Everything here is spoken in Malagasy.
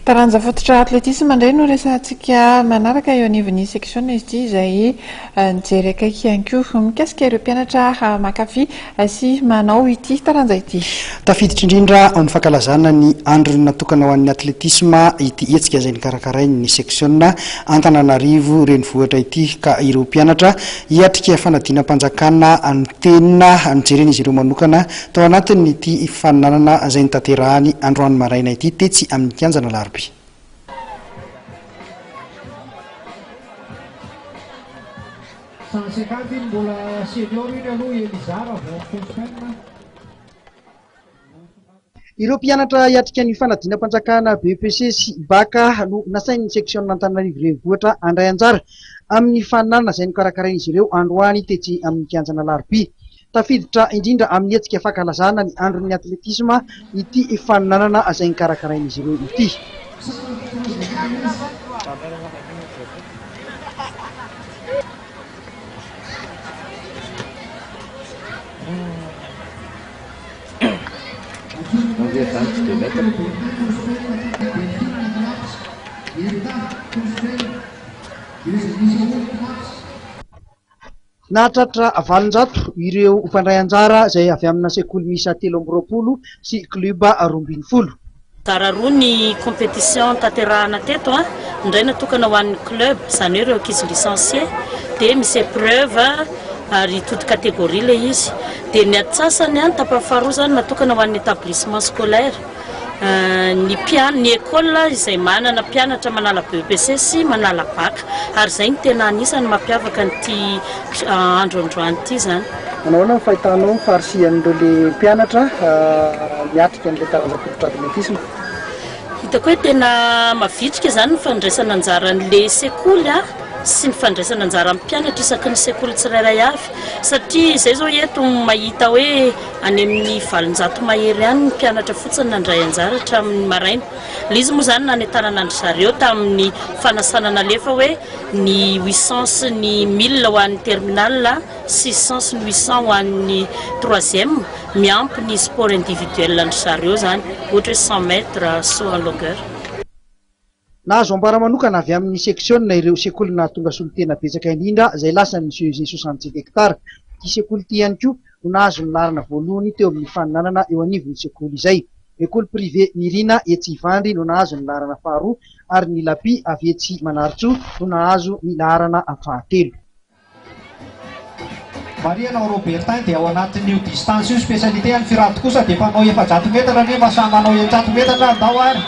Taranja fototra atletisme indray no resantsika manaraka eo anivon'ny section izy ity izay nijery akaiky ihany koa mikasika ireo mpianatra mankafy sy manao ity taranja ity. Tafiditra indrindra ao ny fankalazana ny andro natokana ho an'ny atletisme ity hetsika izay nikarakarainy ny section Antananarivo renivohitra ity ka ireo mpianatra hiatrika fanadinam-panjakana ny tenina nijerena izy ireo manokana tao anatiny ity faninanana izay nitanterahany androany maraina ity tetsy amin'ny kianjana Larby. Ireo mpianatra hiatrika ny fanadinam-panjakana BEPC sy BAC no nasain'ny section Antananarivo renivohitra andray anjara amin'ny faninanana izay nikarakarainy izy ireo androany tetsy amin'ny kianjana Larby. Tafiditra indrindra amin'ny hetsika fankalazana ny andron'ny atletisme ity faninanana izay nikarakarainy izy ireo ity. Nahatratra valonjato ireo mpandray anjara izay avy amina sekoly miisa 320 sy club 20. Tara roa ny compétition tanterahana teto indray natokana ho an'ny club izany hoe ireo ankizy licencié dia misy épreuve ary toute catégorie le izy dia ny atsasany tapany zany natokana ho an'ny établissement scolaire ny école izay manana mpianatra manala BEPC sy manala BAC ary izay ny tena anisany mampiavaka nyity androandroany ity zany. Manao ny fahitanao farisian'ireo le mpianatra miatrika an'ilay taranja fototra atletisme. Hitako hoe tena mavitrika zany ny fandraisana anjara an'ilay sekoly sy ny fandraisana anjara amin'ny mpianatra isaky ny sekoly tsirairay avy satria izay zao eto mahita hoe any amin'ny valonjato mahery ihany ny mpianatra fotsiny nandray anjara hatramin'ny maraina. Izy moa zany nanentanana andry zareo tamin'ny fanasana nalefa hoe ny 800 sy ny 1000 ho an'ny terminal, 600 sy ny 800 ho an'ny 3e, miampy ny sport individuel andry zareo zany ohatra 100 mètres saut en longueur. Nahazo ambara manokana avy amin'ny section ireo sekolina tonga solitena betsaka indrindra izay lasa ny CEG 67 hectares. Ity sekoly ity ihany koa no nahazo ny larana voalohany teo amin'ny faninanana eo anivon'ny sekoly izay. École privée Nirina etsy Ivandry no nahazo ny larana faharoa ary ny Lapi avy etsy Manaritso no nahazo ny larana fahatelo. Mariana Robertin dia ao anatin'io distance io spécialité any firady kosa dia mpanao 700 metatra nefa samy manao 700 metatra andao ary.